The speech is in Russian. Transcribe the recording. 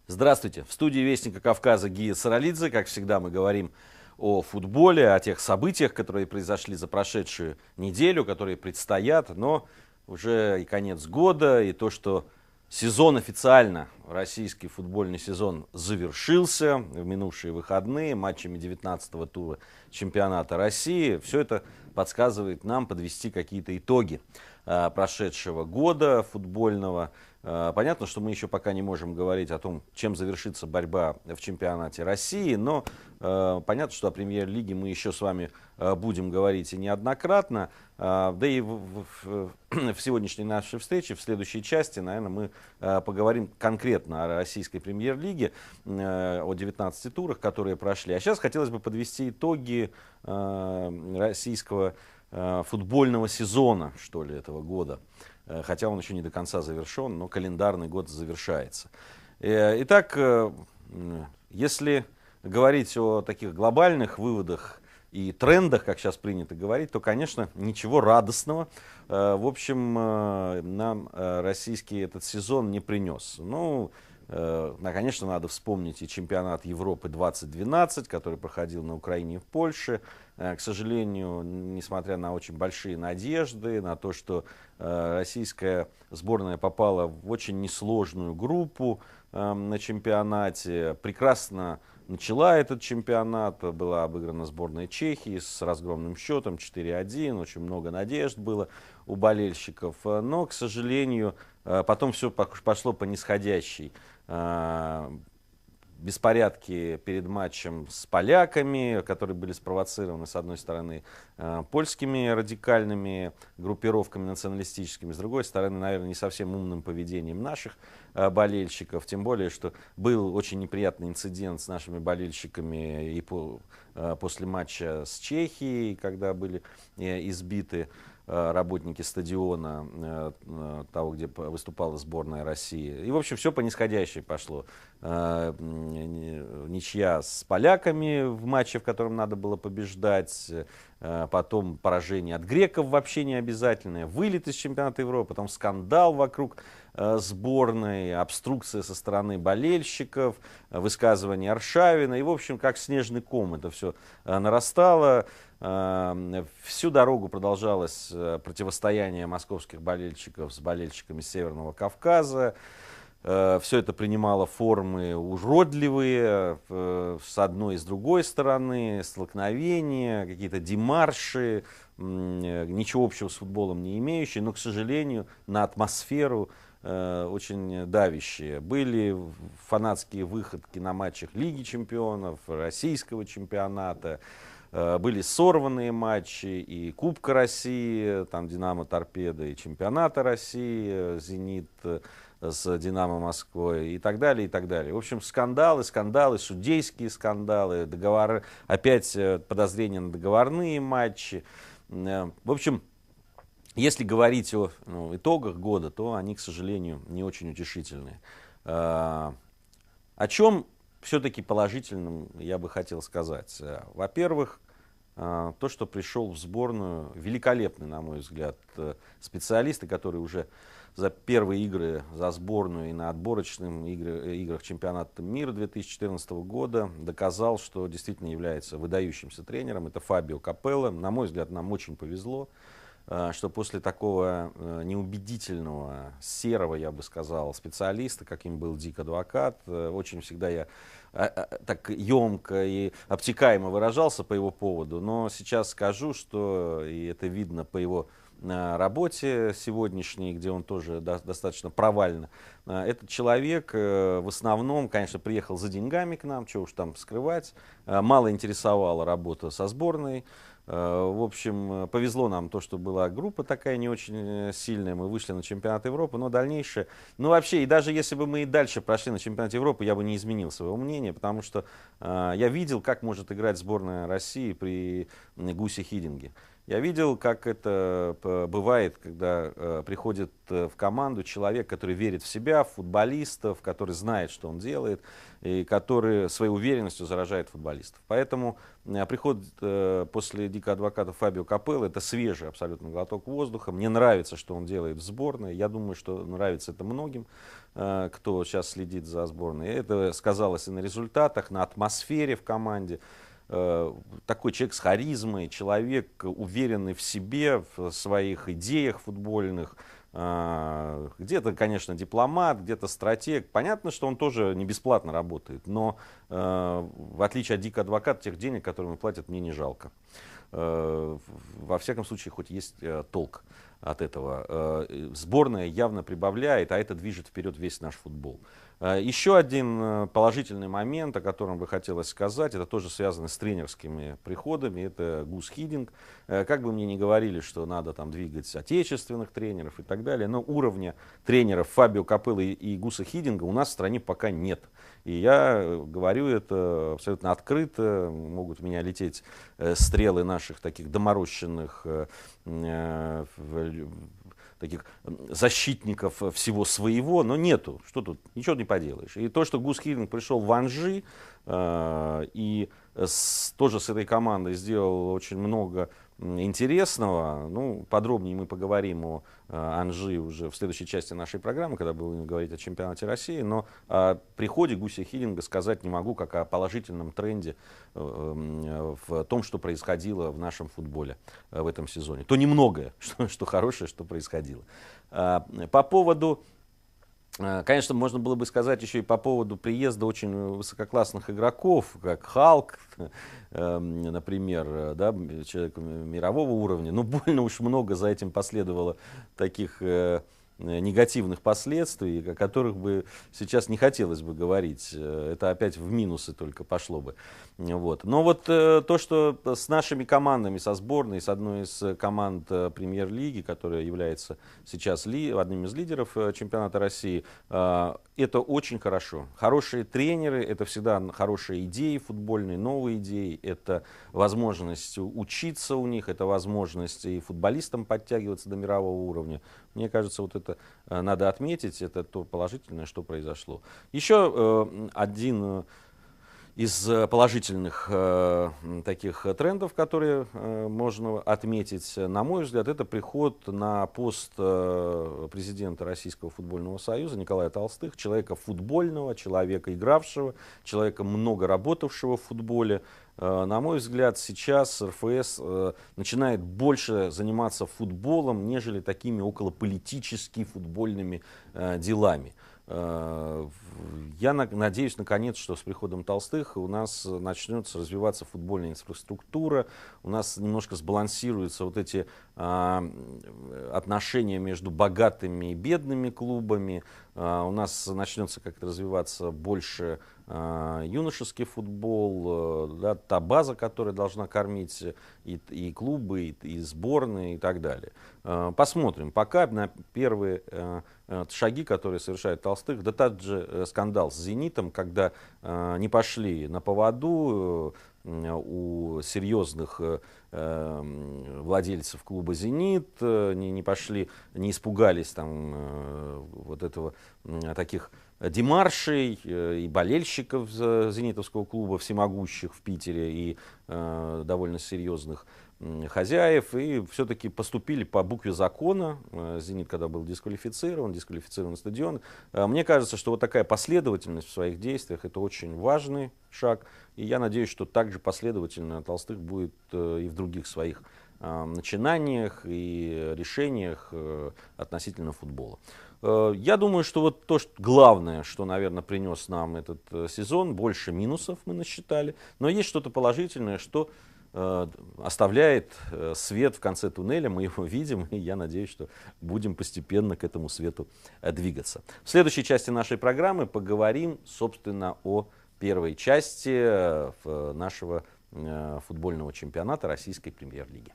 Здравствуйте! В студии Вестника Кавказа Гия Саралидзе. Как всегда, мы говорим о футболе, о тех событиях, которые произошли за прошедшую неделю, которые предстоят. Но уже и конец года, и то, что сезон официально, российский футбольный сезон завершился в минувшие выходные матчами 19-го тура чемпионата России. Все это подсказывает нам подвести какие-то итоги прошедшего года футбольного. Понятно, что мы еще пока не можем говорить о том, чем завершится борьба в чемпионате России, но понятно, что о премьер-лиге мы еще с вами будем говорить и неоднократно. Да и в сегодняшней нашей встрече, в следующей части, наверное, мы поговорим конкретно о российской премьер-лиге, о 19 турах, которые прошли. А сейчас хотелось бы подвести итоги российского футбольного сезона, что ли, этого года. Хотя он еще не до конца завершен, но календарный год завершается. Итак, если говорить о таких глобальных выводах и трендах, как сейчас принято говорить, то, конечно, ничего радостного, в общем, нам российский этот сезон не принес. Ну, конечно, надо вспомнить и чемпионат Европы 2012, который проходил на Украине и в Польше. К сожалению, несмотря на очень большие надежды, на то, что российская сборная попала в очень несложную группу на чемпионате, прекрасно начала этот чемпионат, была обыграна сборная Чехии с разгромным счетом 4-1, очень много надежд было у болельщиков, но, к сожалению, потом все пошло по нисходящей. Беспорядки перед матчем с поляками, которые были спровоцированы, с одной стороны, польскими радикальными группировками националистическими, с другой стороны, наверное, не совсем умным поведением наших болельщиков, тем более, что был очень неприятный инцидент с нашими болельщиками и после матча с Чехией, когда были избиты работники стадиона, того, где выступала сборная России. И, в общем, все по нисходящей пошло. Ничья с поляками в матче, в котором надо было побеждать. Потом поражение от греков вообще не обязательное. Вылет из чемпионата Европы. Потом скандал вокруг сборной. Обструкция со стороны болельщиков. Высказывание Аршавина. И, в общем, как снежный ком это все нарастало. Всю дорогу продолжалось противостояние московских болельщиков с болельщиками Северного Кавказа. Все это принимало формы уродливые, с одной и с другой стороны, столкновения, какие-то демарши, ничего общего с футболом не имеющие, но, к сожалению, на атмосферу очень давящие. Были фанатские выходки на матчах Лиги чемпионов, российского чемпионата. Были сорванные матчи и Кубка России, там Динамо Торпедо, и Чемпионата России, Зенит с Динамо Москвой и так далее, и так далее. В общем, скандалы, судейские скандалы, договоры, опять подозрения на договорные матчи. В общем, если говорить о итогах года, то они, к сожалению, не очень утешительные. О чем все-таки положительным я бы хотел сказать. Во-первых, то, что пришел в сборную великолепный, на мой взгляд, специалисты, которые уже за первые игры за сборную и на отборочных играх чемпионата мира 2014 года доказал, что действительно является выдающимся тренером. Это Фабио Капелло. На мой взгляд, нам очень повезло, что после такого неубедительного, серого, я бы сказал, специалиста, каким был Дик Адвокат, очень всегда я так емко и обтекаемо выражался по его поводу, но сейчас скажу, что, и это видно по его работе сегодняшней, где он тоже достаточно провально. Этот человек в основном, конечно, приехал за деньгами к нам, что уж там скрывать, мало интересовала работа со сборной. В общем, повезло нам то, что была группа такая не очень сильная, мы вышли на чемпионат Европы, но дальнейшее, ну вообще, и даже если бы мы и дальше прошли на чемпионат Европы, я бы не изменил своего мнения, потому что я видел, как может играть сборная России при Гусе Хидинге. Я видел, как это бывает, когда приходит в команду человек, который верит в себя, в футболистов, который знает, что он делает, и который своей уверенностью заражает футболистов. Поэтому приход после Дико Адвоката Фабио Капелло — это свежий абсолютно глоток воздуха. Мне нравится, что он делает в сборной. Я думаю, что нравится это многим, кто сейчас следит за сборной. Это сказалось и на результатах, на атмосфере в команде. Такой человек с харизмой, человек, уверенный в себе, в своих идеях футбольных. Где-то, конечно, дипломат, где-то стратег. Понятно, что он тоже не бесплатно работает, но в отличие от Дико Адвоката, тех денег, которые ему платят, мне не жалко. Во всяком случае, хоть есть толк от этого. Сборная явно прибавляет, а это движет вперед весь наш футбол. Еще один положительный момент, о котором бы хотелось сказать, это тоже связано с тренерскими приходами, это Гус Хидинг. Как бы мне ни говорили, что надо там двигать отечественных тренеров и так далее, но уровня тренеров Фабио Капелло и Гуса Хидинга у нас в стране пока нет. И я говорю это абсолютно открыто, могут в меня лететь стрелы наших таких доморощенных таких защитников всего своего, но нету, что тут, ничего не поделаешь. И то, что Гус Хидинг пришел в Анжи и тоже с этой командой сделал очень много интересного, ну, подробнее мы поговорим о Анжи уже в следующей части нашей программы, когда будем говорить о чемпионате России, но о приходе Гуся Хидинга сказать не могу, как о положительном тренде в том, что происходило в нашем футболе в этом сезоне. То немногое, что хорошее, что происходило. По поводу, конечно, можно было бы сказать еще и по поводу приезда очень высококлассных игроков, как Халк, например, да, человек мирового уровня. Но больно уж много за этим последовало таких негативных последствий, о которых бы сейчас не хотелось бы говорить. Это опять в минусы только пошло бы. Вот. Но вот то, что с нашими командами, со сборной, с одной из команд Премьер-лиги, которая является сейчас одним из лидеров чемпионата России, это очень хорошо. Хорошие тренеры, это всегда хорошие идеи футбольные, новые идеи, это возможность учиться у них, это возможность и футболистам подтягиваться до мирового уровня. Мне кажется, вот это надо отметить, это то положительное, что произошло. Еще один из положительных таких трендов, которые можно отметить, на мой взгляд, это приход на пост президента Российского футбольного союза Николая Толстых, человека футбольного, человека игравшего, человека много работавшего в футболе. На мой взгляд, сейчас РФС начинает больше заниматься футболом, нежели такими околополитическими футбольными делами. Я надеюсь, наконец, что с приходом Толстых у нас начнется развиваться футбольная инфраструктура, у нас немножко сбалансируются вот эти отношения между богатыми и бедными клубами, у нас начнется как-то развиваться больше юношеский футбол, да, та база, которая должна кормить и клубы, и сборные, и так далее. Посмотрим. Пока на первые шаги, которые совершает Толстых, да тот же скандал с «Зенитом», когда не пошли на поводу у серьезных владельцев клуба «Зенит», не пошли, не испугались там вот этого, таких демаршей и болельщиков зенитовского клуба, всемогущих в Питере, и довольно серьезных хозяев, и все-таки поступили по букве закона. «Зенит», когда был дисквалифицирован стадион. Мне кажется, что вот такая последовательность в своих действиях — это очень важный шаг, и я надеюсь, что также последовательно Толстых будет и в других своих начинаниях и решениях относительно футбола. Я думаю, что вот то, что главное, что, наверное, принес нам этот сезон, больше минусов мы насчитали, но есть что-то положительное, что оставляет свет в конце туннеля, мы его видим, и я надеюсь, что будем постепенно к этому свету двигаться. В следующей части нашей программы поговорим, собственно, о первой части нашего футбольного чемпионата Российской премьер-лиги.